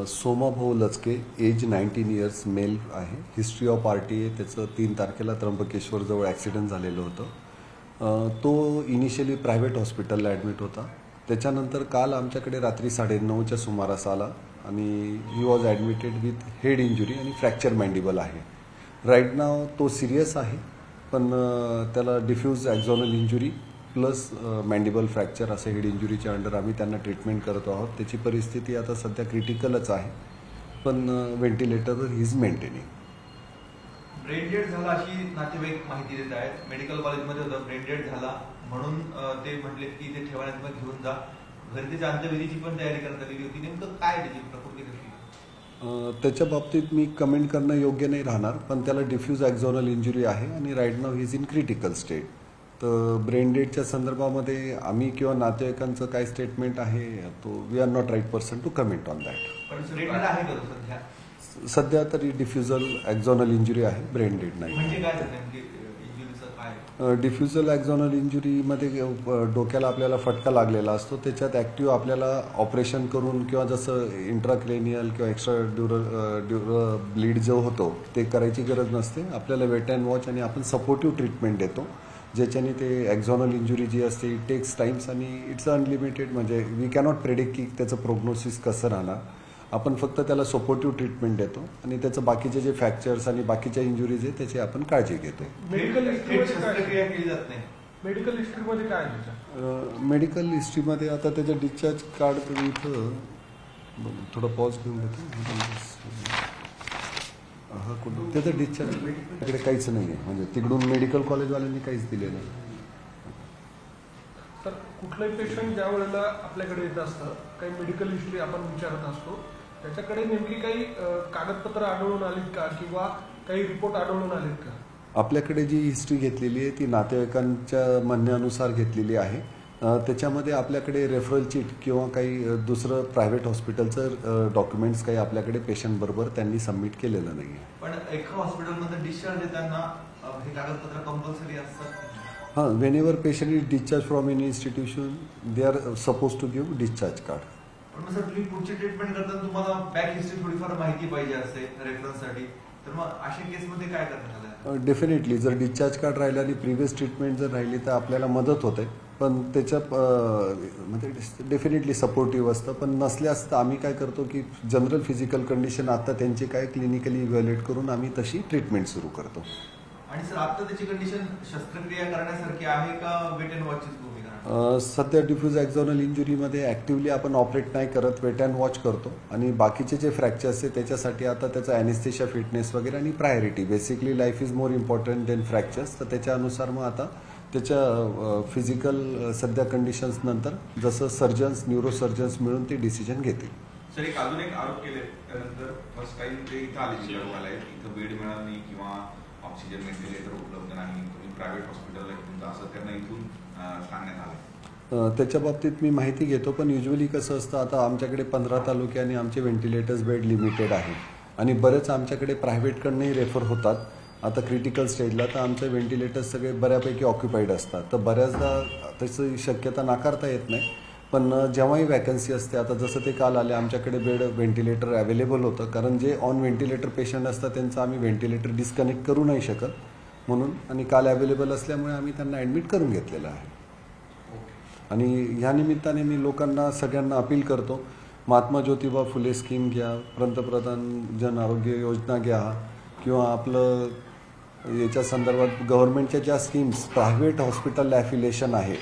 सोमाभाऊ लचके, age 19 years, mail आहे. History of RT आहे. त्याचं 3 तारखेला त्र्यंबकेश्वरजवळ ॲक्सिडेंट झालेलं होतं. तो इनिशियली प्रायव्हेट हॉस्पिटलला ॲडमिट होता. त्याच्यानंतर काल आमच्याकडे रात्री 9:30च्या सुमारास आला आणि he was admitted with head injury आणि फ्रॅक्चर मँडिबल आहे. राईट नाव तो सिरियस आहे, पण त्याला डिफ्यूज ॲक्झॉनल इंजुरी प्लस मँडिबल फ्रॅक्चर असे हेड इंजुरीच्या अंडर आम्ही त्यांना ट्रीटमेंट करतो आहोत. त्याची परिस्थिती आता सध्या क्रिटिकलच आहे, पण ventilator is maintaining. Brain dead झाला अशी नातेवाईक माहिती देत आहेत. मेडिकल कॉलेजमध्ये होतं, ब्रेन डेड झाला म्हणून ते म्हटले की ते ठेवण्यात मग घेऊन जा. घरी त्याच्या अंत्यविधीची पण तयारी करण्यात आलेली होती. नेमकं काय त्याची प्रकृती कशी? त्याच्या बाबतीत मी कमेंट करणं योग्य नाही राहणार, पण त्याला डिफ्यूज ॲक्झॉनल इंजुरी आहे आणि right now is in critical state. तर ब्रेन डेडच्या संदर्भामध्ये आम्ही किंवा नातेवाईकांचं काय स्टेटमेंट आहे तो we are not right person to comment on that. सध्या तरी डिफ्युजल ॲक्झॉनल इंजुरी आहे, ब्रेन डेड नाही. डिफ्युजल ॲक्झॉनल इंजुरीमध्ये डोक्याला आपल्याला फटका लागलेला असतो. त्याच्यात ॲक्टिव्ह आपल्याला ऑपरेशन करून किंवा जसं इंट्राक्रेनियल किंवा एक्स्ट्रा ब्लीड जो होतो ते करायची गरज नसते. आपल्याला वेट अँड वॉच आणि आपण सपोर्टिव्ह ट्रीटमेंट देतो, ज्याच्याने ते ॲक्झॉनल इंजुरी जी असते इट टेक्स टाइम्स आणि इट्स अनलिमिटेड. म्हणजे वी कॅनॉट प्रेडिक्ट की त्याचं प्रोग्नोसिस कसं राहणार. आपण फक्त त्याला सपोर्टिव्ह ट्रीटमेंट देतो आणि त्याचं बाकीचे जे फ्रॅक्चर्स आणि बाकीच्या इंजुरीज आहे त्याची आपण काळजी घेतो. मेडिकल हिस्ट्रीमध्ये काय? मेडिकल हिस्ट्रीमध्ये आता त्याचं डिस्चार्ज कार्ड इथं थोडं पॉज घेऊन घेतो. त्याचं डिस्चार्ज इकडे काहीच नाही आहे, म्हणजे तिकडून मेडिकल कॉलेजवाल्यांनी काहीच दिले नाही. तर कुठलंही पेशंट ज्या वेळेला आपल्याकडे येत असतं, काही मेडिकल हिस्ट्री आपण विचारत असतो, त्याच्याकडे नेमकी काही कागदपत्र आढळून आलीत का किंवा काही रिपोर्ट आढळून आलेत का? आपल्याकडे जी हिस्ट्री घेतलेली आहे ती नातेवाईकांच्या म्हणण्यानुसार घेतलेली आहे. त्याच्यामध्ये आपल्याकडे रेफरल चिट किंवा काही दुसरं प्रायव्हेट हॉस्पिटलचं डॉक्युमेंट्स काही आपल्याकडे पेशंट बरोबर त्यांनी सबमिट केलेलं नाही आहे. पण एका हॉस्पिटलमध्ये डिस्चार्ज देताना हे कागदपत्र कंपल्सरी असतात? हां, whenever patient is discharge from any institution they are suppose to give discharge card. पण सर तुम्ही पुढची ट्रीटमेंट करताना तुम्हाला बॅक हिस्ट्री थोडीफार माहिती पाहिजे असते रेफरन्ससाठी, तर मग अशा केसमध्ये काय करण्यात आलं? डेफिनेटली जर डिस्चार्ज कार्ड राहिलं आणि प्रिव्हियस ट्रीटमेंट जर राहिली तर आपल्याला मदत होते, पण त्याच्या म्हणजे डेफिनेटली सपोर्टिव्ह असतं. पण नसल्यास तर आम्ही काय करतो की जनरल फिजिकल कंडिशन आता त्यांची काय क्लिनिकली इव्हॅल्युएट करून आम्ही तशी ट्रीटमेंट सुरू करतो. आणि सर आता त्याची कंडिशन शस्त्रक्रिया करण्यासारखी आहे का वेट अँड वॉचचीच भूमिका? सध्या डिफ्यूज ॲक्झॉनल इंजुरीमध्ये ॲक्टिव्हली आपण ऑपरेट नाही करत, वेट अँड वॉच करतो. आणि बाकीचे जे फ्रॅक्चर्स आहे त्याच्यासाठी आता त्याचा ॲनेस्थेशिया फिटनेस वगैरे आणि priority, basically life is more important than fractures. तर त्याच्यानुसार मग आता त्याच्या फिजिकल सध्या कंडिशन्स नंतर जसं सर्जन्स, न्यूरोसर्जन्स मिळून ते डिसिजन घेतील. सर एक अजून एक आरोप केले त्यानंतर फर्स्ट टाइम ते इथं आले मला इथं बेड मिळाला नाही किंवा ऑक्सिजन व्हेंटिलेटर उपलब्ध नाही, तुम्ही प्रायव्हेट हॉस्पिटलला घेऊन असं त्यांना इथून सांगण्यात आलं. त्याच्या बाबतीत मी माहिती घेतो, पण युजली कसं असतं आता आमच्याकडे 15 तालुके आणि आमचे व्हेंटिलेटर्स बेड लिमिटेड आहे आणि बरेच आमच्याकडे प्रायव्हेटकडनंही रेफर होतात. आता क्रिटिकल स्टेजला तर आमचे व्हेंटिलेटर्स सगळे बऱ्यापैकी ऑक्युपाईड असतात, तर बऱ्याचदा त्याची शक्यता नाकारता येत नाही. पण जेव्हाही वॅकन्सी असते, आता जसं ते काल आले आमच्याकडे बेड व्हेंटिलेटर अवेलेबल होतं, कारण जे ऑन व्हेंटिलेटर पेशंट असतात त्यांचं आम्ही व्हेंटिलेटर डिस्कनेक्ट करू नाही शकत म्हणून, आणि काल अवेलेबल असल्यामुळे आम्ही त्यांना ॲडमिट करून घेतलेलं आहे. आणि ह्या निमित्ताने मी लोकांना सगळ्यांना अपील करतो, महात्मा ज्योतिबा फुले स्कीम घ्या, पंतप्रधान जन आरोग्य योजना घ्या किंवा आपलं याच्या संदर्भात गव्हर्नमेंटच्या ज्या स्कीम्स प्रायव्हेट हॉस्पिटल ॲफिलिएशन आहे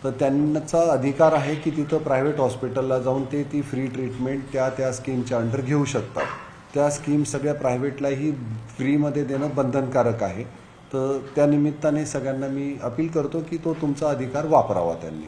तर त्यांचा अधिकार आहे की तिथं प्रायव्हेट हॉस्पिटलला जाऊन ते ती फ्री ट्रीटमेंट त्या स्कीमच्या अंडर घेऊ शकतात. त्या स्कीम सगळ्या प्रायव्हेटलाही फ्रीमध्ये देणं बंधनकारक आहे. तर त्या निमित्ताने सगळ्यांना मी अपील करतो की तो तुमचा अधिकार वापरावा त्यांनी.